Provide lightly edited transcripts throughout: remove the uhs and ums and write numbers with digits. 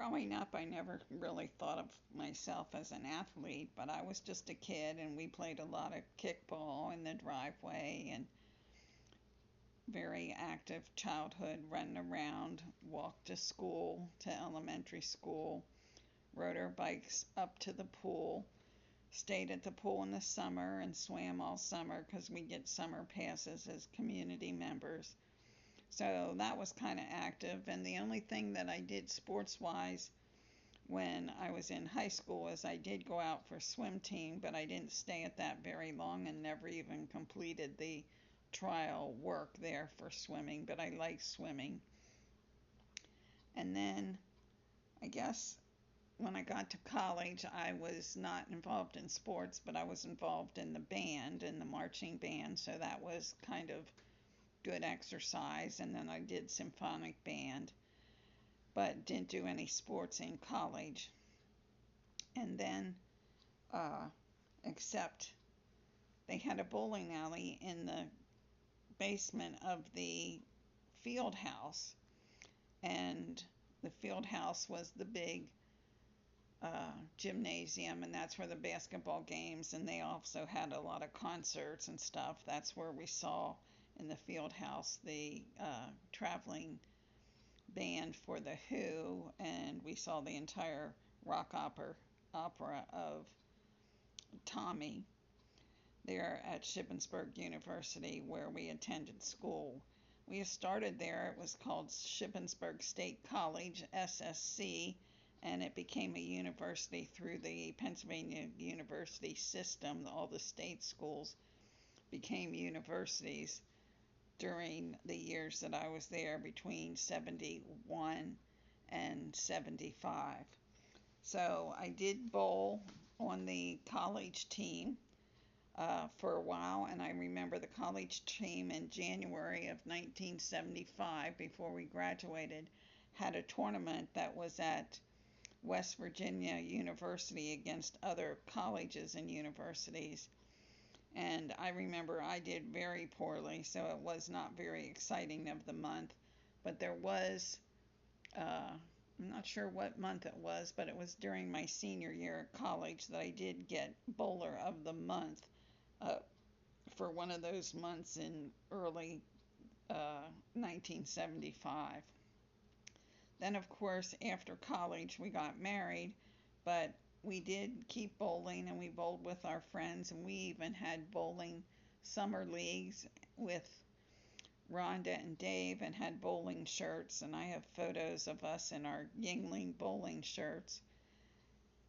Growing up, I never really thought of myself as an athlete, but I was just a kid and we played a lot of kickball in the driveway and very active childhood, running around, walked to school, to elementary school, rode our bikes up to the pool, stayed at the pool in the summer and swam all summer because we get summer passes as community members. So that was kind of active. And the only thing that I did sports wise when I was in high school is I did go out for swim team, but I didn't stay at that very long and never even completed the trial work there for swimming, but I like swimming. And then I guess when I got to college, I was not involved in sports, but I was involved in the band, in the marching band, so that was kind of good exercise. And then I did symphonic band, but didn't do any sports in college. And then, uh, except they had a bowling alley in the basement of the field house, and the field house was the big gymnasium, and that's where the basketball games, and they also had a lot of concerts and stuff. That's where we saw in the field house the traveling band for the Who, and we saw the entire rock opera of Tommy there at Shippensburg University, where we attended school. We started there, it was called Shippensburg State College, SSC, and it became a university through the Pennsylvania University system. All the state schools became universities during the years that I was there between 71 and 75. So I did bowl on the college team for a while, and I remember the college team in January of 1975, before we graduated, had a tournament that was at West Virginia University against other colleges and universities. And I remember I did very poorly, so it was not very exciting of the month. But there was, I'm not sure what month it was, but it was during my senior year at college that I did get Bowler of the Month uh, for one of those months in early 1975. Then, of course, after college, we got married, but we did keep bowling and we bowled with our friends, and we even had bowling summer leagues with Rhonda and Dave and had bowling shirts, and I have photos of us in our Yingling bowling shirts.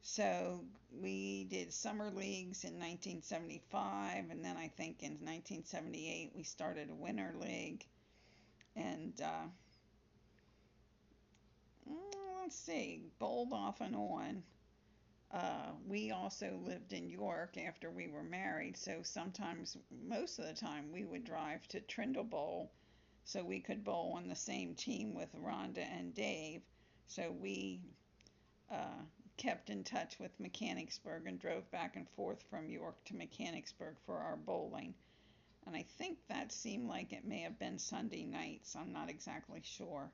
So we did summer leagues in 1975, and then I think in 1978 we started a winter league. And let's see, bowled off and on. We also lived in York after we were married, so sometimes, most of the time, we would drive to Trindle Bowl so we could bowl on the same team with Rhonda and Dave. So we uh, kept in touch with Mechanicsburg and drove back and forth from York to Mechanicsburg for our bowling. And I think that seemed like it may have been Sunday nights. I'm not exactly sure.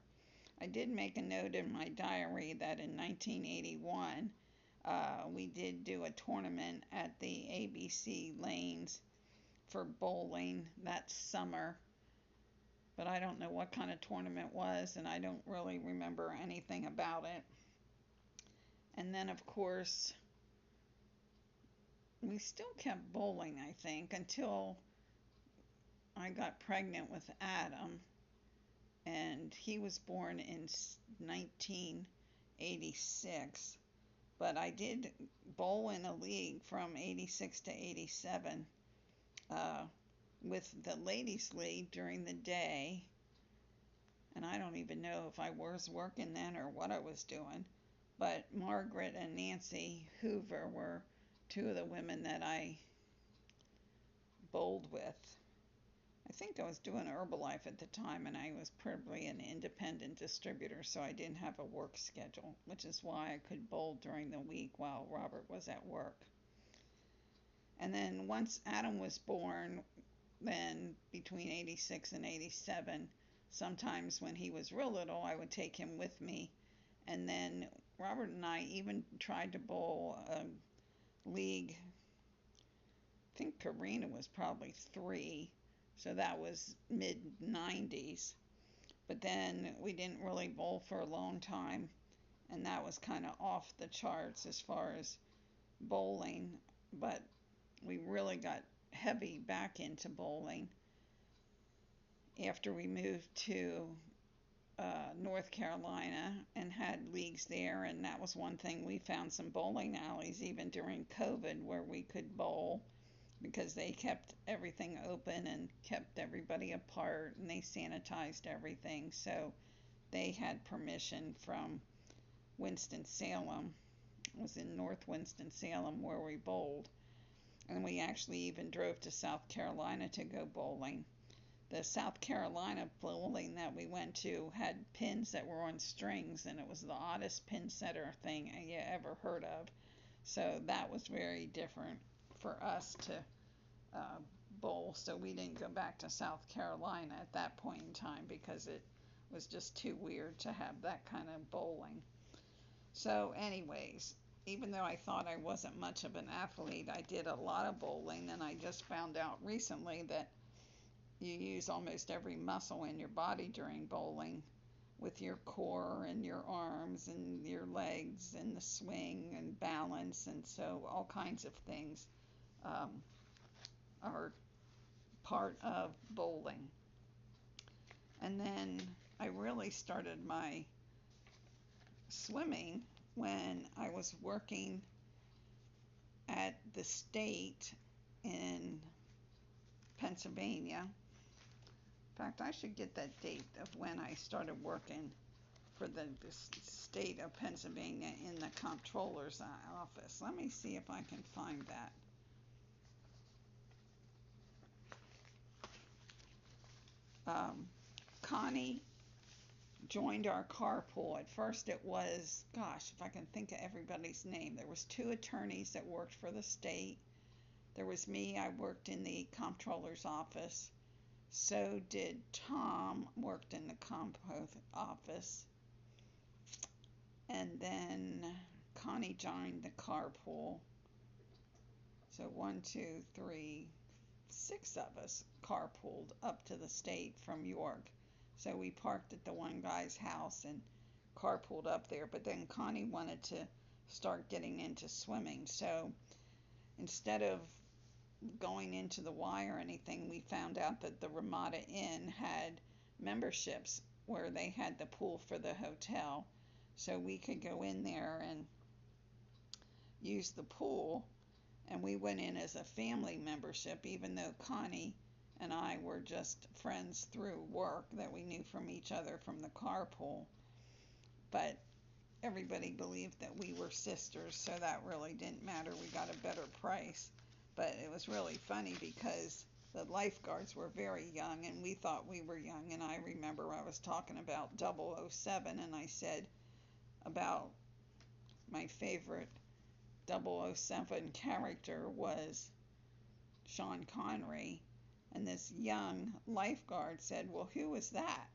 I did make a note in my diary that in 1981, we did do a tournament at the ABC Lanes for bowling that summer, but I don't know what kind of tournament was, and I don't really remember anything about it. And then, of course, we still kept bowling, I think, until I got pregnant with Adam, and he was born in 1986. But I did bowl in a league from 86 to 87 uh, with the ladies' league during the day. And I don't even know if I was working then or what I was doing. But Margaret and Nancy Hoover were two of the women that I bowled with. I think I was doing Herbalife at the time, and I was probably an independent distributor, so I didn't have a work schedule, which is why I could bowl during the week while Robert was at work. And then once Adam was born, then between 86 and 87, sometimes when he was real little, I would take him with me. And then Robert and I even tried to bowl a league. I think Karina was probably 3, so that was mid 90s. But then we didn't really bowl for a long time, and that was kind of off the charts as far as bowling. But we really got heavy back into bowling after we moved to North Carolina and had leagues there, and that was one thing. We found some bowling alleys even during COVID where we could bowl because they kept everything open and kept everybody apart, and they sanitized everything. So they had permission from Winston-Salem. It was in North Winston-Salem where we bowled, and we actually even drove to South Carolina to go bowling. The South Carolina bowling that we went to had pins that were on strings, and it was the oddest pin setter thing you ever heard of. So that was very different for us to uh, bowl. So we didn't go back to South Carolina at that point in time because it was just too weird to have that kind of bowling. So, anyways, even though I thought I wasn't much of an athlete, I did a lot of bowling, and I just found out recently that you use almost every muscle in your body during bowling with your core and your arms and your legs and the swing and balance, and so all kinds of things um, are part of bowling. And then I really started my swimming when I was working at the state in Pennsylvania. In fact, I should get that date of when I started working for the state of Pennsylvania in the comptroller's office. Let me see if I can find that. Connie joined our carpool. At first it was, gosh, if I can think of everybody's name, there was 2 attorneys that worked for the state. There was me, I worked in the comptroller's office. So did Tom, worked in the compost office. And then Connie joined the carpool. So 1, 2, 3, 6 of us carpooled up to the state from York. So we parked at the one guy's house and carpooled up there. But then Connie wanted to start getting into swimming. So instead of going into the Y or anything, we found out that the Ramada Inn had memberships where they had the pool for the hotel. So we could go in there and use the pool. And we went in as a family membership, even though Connie and I were just friends through work that we knew from each other from the carpool. But everybody believed that we were sisters, so that really didn't matter. We got a better price. But it was really funny because the lifeguards were very young and we thought we were young. And I remember I was talking about 007, and I said about my favorite 007 character was Sean Connery, and this young lifeguard said, well, who is that?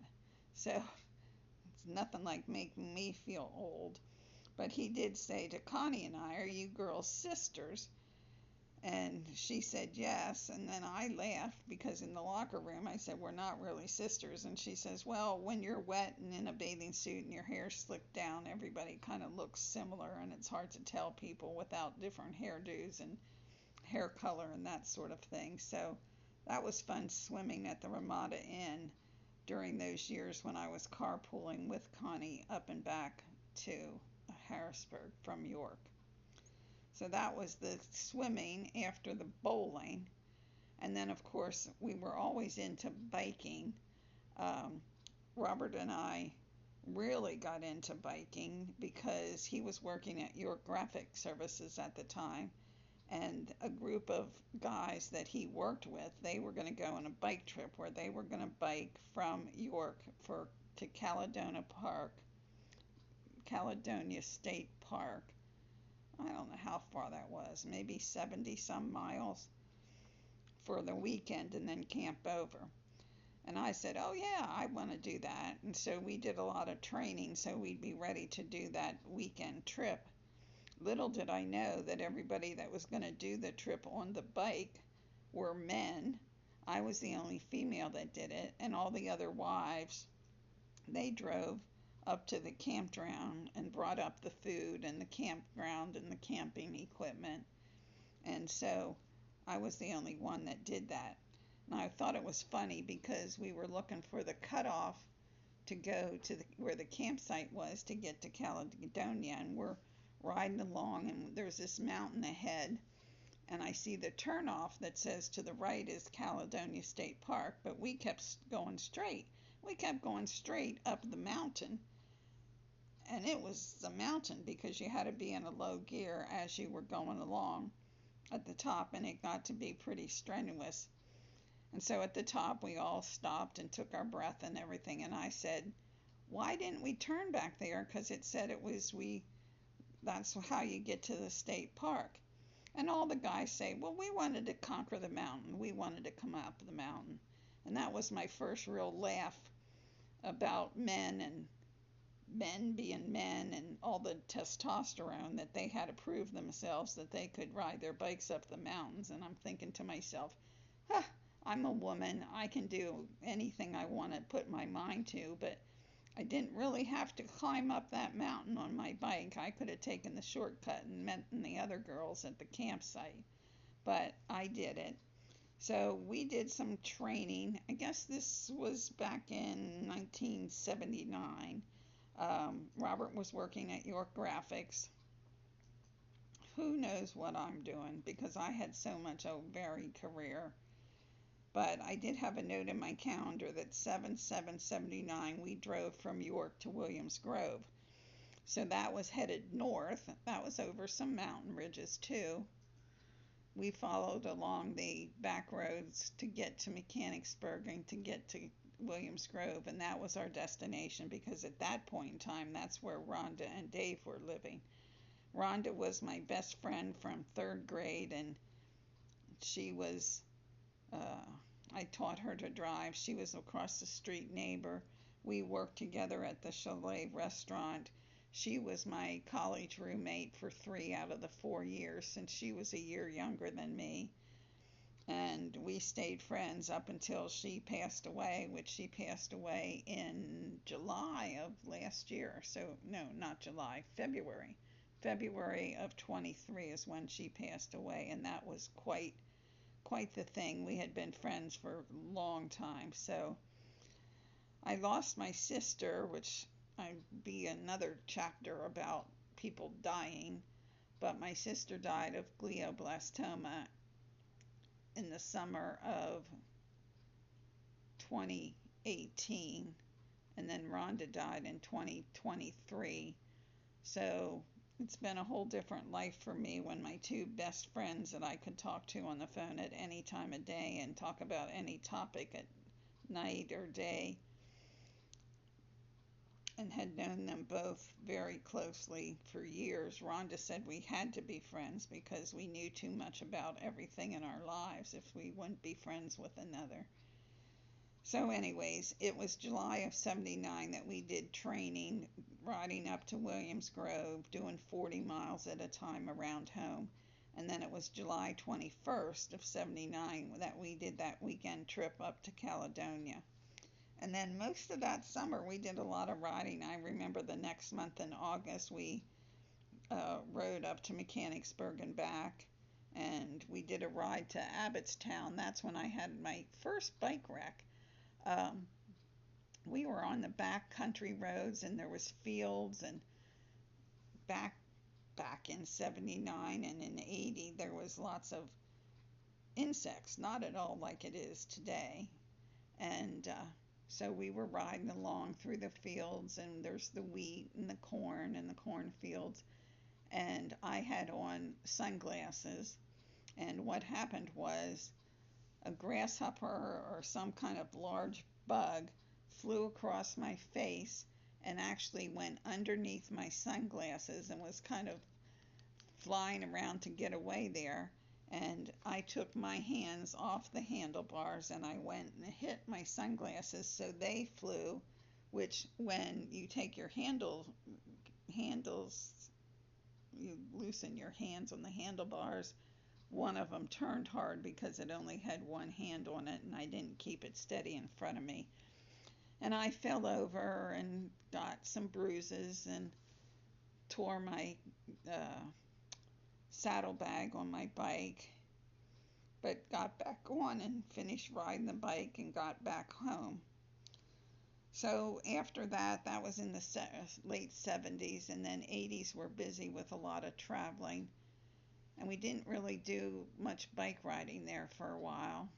So it's nothing like making me feel old. But he did say to Connie and I, are you girls sisters? And she said yes, and then I laughed because in the locker room I said, we're not really sisters. And she says, well, when you're wet and in a bathing suit and your hair slicked down, everybody kind of looks similar, and it's hard to tell people without different hairdos and hair color and that sort of thing. So that was fun swimming at the Ramada Inn during those years when I was carpooling with Connie up and back to Harrisburg from York. So that was the swimming after the bowling. And then, of course, we were always into biking. Robert and I really got into biking because he was working at York Graphic Services at the time. And a group of guys that he worked with, they were going to go on a bike trip where they were going to bike from York to Caledonia Park, Caledonia State Park. I don't know how far that was, maybe 70 some miles for the weekend and then camp over. And I said, oh yeah, I want to do that. And so we did a lot of training so we'd be ready to do that weekend trip. Little did I know that everybody that was going to do the trip on the bike were men. I was the only female that did it, and all the other wives, they drove up to the campground and brought up the food and the campground and the camping equipment. And so I was the only one that did that. And I thought it was funny because we were looking for the cutoff to go to where the campsite was to get to Caledonia, and we're riding along, and there's this mountain ahead, and I see the turnoff that says to the right is Caledonia State Park, but we kept going straight. We kept going straight up the mountain, and it was a mountain because you had to be in a low gear as you were going along at the top, and it got to be pretty strenuous. And so at the top, we all stopped and took our breath and everything. And I said, why didn't we turn back there? Because it said that's how you get to the state park. And all the guys say, well, we wanted to conquer the mountain. We wanted to come up the mountain. And that was my first real laugh about men and men being men and all the testosterone that they had to prove themselves that they could ride their bikes up the mountains. And I'm thinking to myself, huh, I'm a woman. I can do anything I want to put my mind to, but I didn't really have to climb up that mountain on my bike. I could have taken the shortcut and met the other girls at the campsite, but I did it. So we did some training. I guess this was back in 1979. Robert was working at York Graphics. Who knows what I'm doing because I had so much a varied career. But I did have a note in my calendar that 7/7/79 we drove from York to Williams Grove. So that was headed north. That was over some mountain ridges too. We followed along the back roads to get to Mechanicsburg and to get to Williams Grove, and that was our destination because at that point in time, that's where Rhonda and Dave were living. Rhonda was my best friend from third grade, and she was I taught her to drive. She was across the street neighbor. We worked together at the Chalet restaurant. She was my college roommate for 3 out of the 4 years since she was a year younger than me. And we stayed friends up until she passed away, which she passed away in July of last year. So, no, not July, February. February of 23 is when she passed away, and that was quite the thing. We had been friends for a long time. So I lost my sister, which I'd be another chapter about people dying, but my sister died of glioblastoma in the summer of 2018, and then Rhonda died in 2023. So it's been a whole different life for me when my two best friends that I could talk to on the phone at any time of day and talk about any topic at night or day, and had known them both very closely for years. Rhonda said we had to be friends because we knew too much about everything in our lives if we wouldn't be friends with another. So anyways, it was July of 79 that we did training, riding up to Williams Grove, doing 40 miles at a time around home. And then it was July 21st of 79 that we did that weekend trip up to Caledonia. And then most of that summer we did a lot of riding. I remember the next month in August we rode up to Mechanicsburg and back, and we did a ride to Abbottstown. That's when I had my first bike wreck. We were on the back country roads, and there was fields, and back in 79 and in 80 there was lots of insects, not at all like it is today. And so we were riding along through the fields, and there's the wheat and the corn and the cornfields, and I had on sunglasses, and what happened was a grasshopper or some kind of large bug flew across my face and actually went underneath my sunglasses and was kind of flying around to get away there. and I took my hands off the handlebars and I went and hit my sunglasses, so they flew, which when you take your handles, you loosen your hands on the handlebars, one of them turned hard because it only had one hand on it and I didn't keep it steady in front of me. And I fell over and got some bruises and tore my uh, saddlebag on my bike, but got back on and finished riding the bike and got back home. So after that, that was in the late 70s, and then 80s were busy with a lot of traveling, and we didn't really do much bike riding there for a while.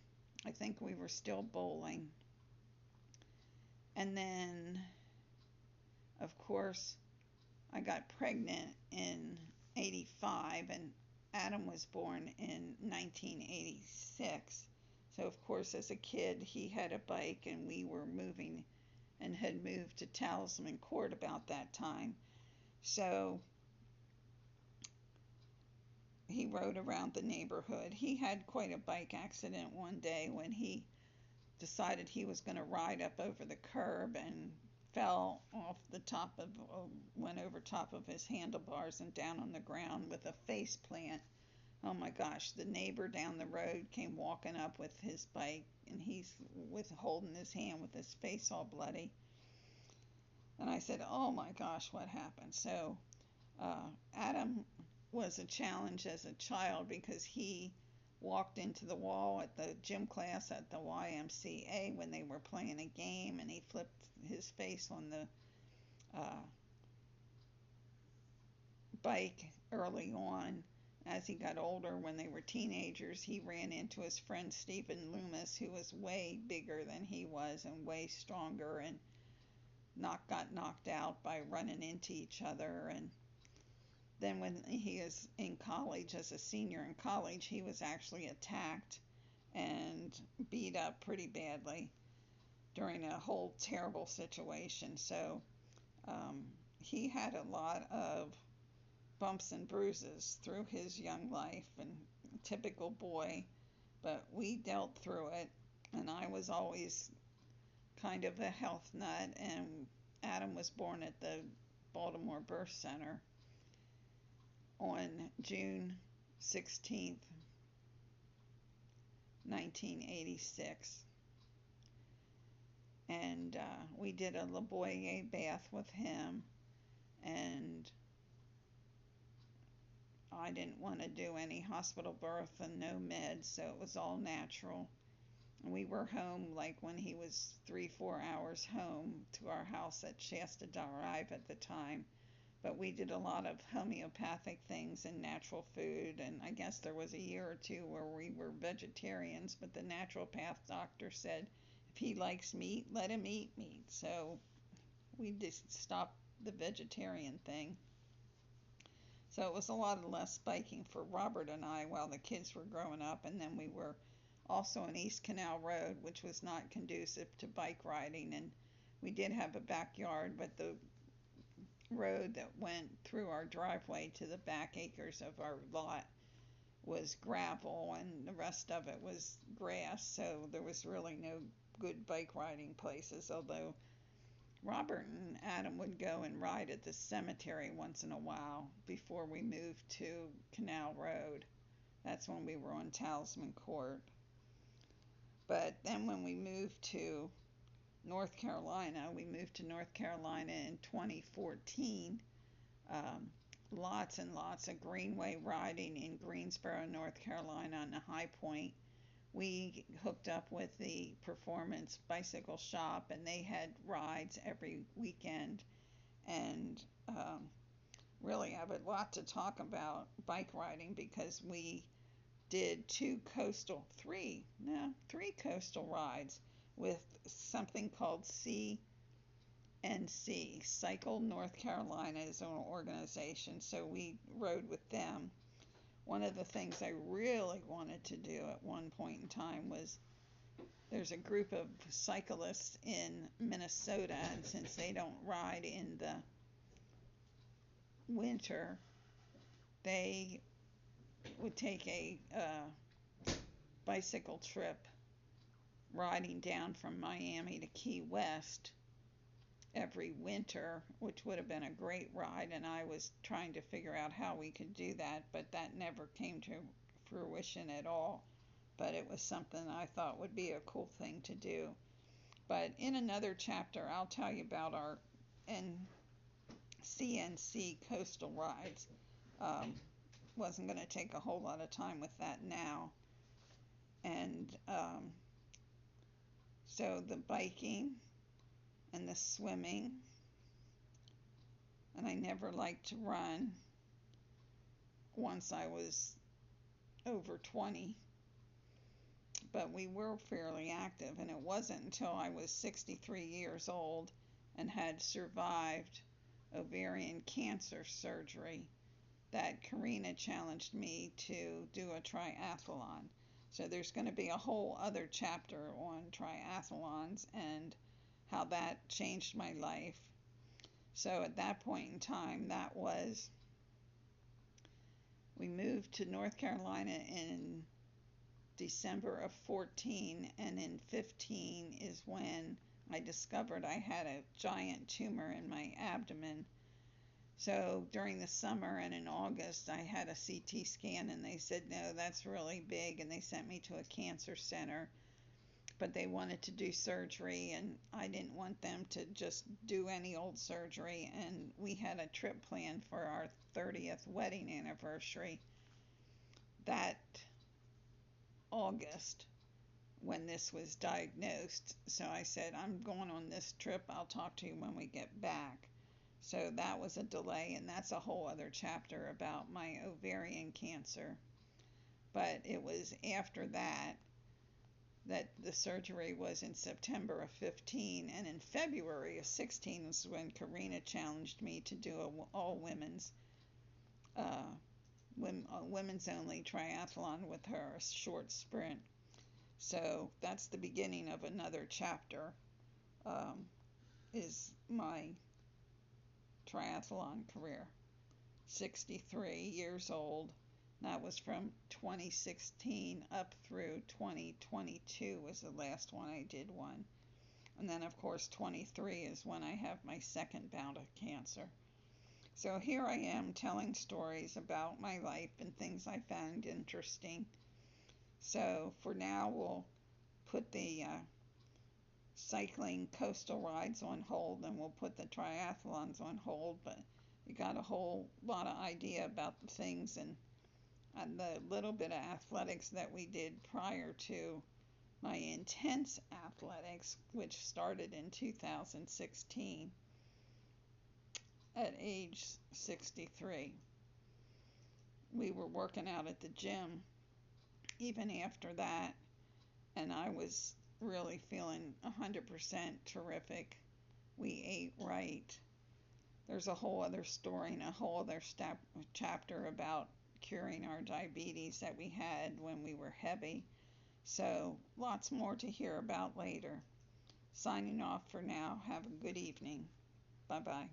I think we were still bowling. And then, of course, I got pregnant in 85, and Adam was born in 1986. So, of course, as a kid, he had a bike, and we were moving and had moved to Talisman Court about that time. So he rode around the neighborhood. He had quite a bike accident one day when he decided he was going to ride up over the curb and fell off the top of, went over top of his handlebars and down on the ground with a face plant. Oh my gosh, the neighbor down the road came walking up with his bike, and he's holding his hand with his face all bloody. And I said, oh my gosh, what happened? So Adam was a challenge as a child because he walked into the wall at the gym class at the YMCA when they were playing a game, and he flipped his face on the bike early on. As he got older, when they were teenagers, he ran into his friend Stephen Loomis, who was way bigger than he was and way stronger, and got knocked out by running into each other. And then when he was in college, as a senior in college, he was actually attacked and beat up pretty badly during a whole terrible situation. So he had a lot of bumps and bruises through his young life, and typical boy, but we dealt through it, and I was always kind of a health nut, and Adam was born at the Baltimore Birth Center on June 16th, 1986. And we did a La Boyer bath with him, and I didn't want to do any hospital birth and no meds, so it was all natural. And we were home like when he was 3-4 hours home to our house at Shasta Drive at the time. But we did a lot of homeopathic things and natural food, and I guess there was a year or two where we were vegetarians, but the naturopath doctor said if he likes meat, let him eat meat. So we just stopped the vegetarian thing. So it was a lot of less biking for Robert and I while the kids were growing up, and then we were also on East Canal Road, which was not conducive to bike riding, and we did have a backyard, but the road that went through our driveway to the back acres of our lot was gravel, and the rest of it was grass, so there was really no good bike riding places, although Robert and Adam would go and ride at the cemetery once in a while before we moved to Canal Road. That's when we were on Talisman Court. But then when we moved to North Carolina, in 2014. Lots and lots of greenway riding in Greensboro, North Carolina on the High Point. We hooked up with the Performance Bicycle Shop, and they had rides every weekend. And really have a lot to talk about bike riding because we did three coastal rides with something called CNC, Cycle North Carolina is an organization, so we rode with them. One of the things I really wanted to do at one point in time was there's a group of cyclists in Minnesota, and since they don't ride in the winter, they would take a bicycle trip riding down from Miami to Key West every winter, which would have been a great ride, and I was trying to figure out how we could do that, but that never came to fruition at all. But it was something I thought would be a cool thing to do. But in another chapter, I'll tell you about our CNC coastal rides. Um, wasn't going to take a whole lot of time with that now. And so the biking and the swimming, and I never liked to run once I was over 20, but we were fairly active, and it wasn't until I was 63 years old and had survived ovarian cancer surgery that Karina challenged me to do a triathlon. So there's going to be a whole other chapter on triathlons and how that changed my life. So at that point in time, we moved to North Carolina in December of 14, and in 15 is when I discovered I had a giant tumor in my abdomen. So during the summer and in August, I had a CT scan, and they said, no, that's really big, and they sent me to a cancer center. But they wanted to do surgery, and I didn't want them to just do any old surgery. And we had a trip planned for our 30th wedding anniversary that August when this was diagnosed. So I said, I'm going on this trip. I'll talk to you when we get back. So that was a delay, and that's a whole other chapter about my ovarian cancer. But it was after that the surgery was in September of 15, and in February of 16 was when Karina challenged me to do a all women's only triathlon with her, a short sprint. So that's the beginning of another chapter, is my triathlon career. 63 years old. That was from 2016 up through 2022 was the last one I did one. And then, of course, 23 is when I have my second bout of cancer. So here I am telling stories about my life and things I found interesting. So for now, we'll put the cycling coastal rides on hold, and we'll put the triathlons on hold, but you got a whole lot of idea about the things and the little bit of athletics that we did prior to my intense athletics, which started in 2016 at age 63. We were working out at the gym even after that, and I was really feeling 100% terrific. We ate right. There's a whole other story and a whole other chapter about curing our diabetes that we had when we were heavy. So lots more to hear about later. Signing off for now. Have a good evening. Bye-bye.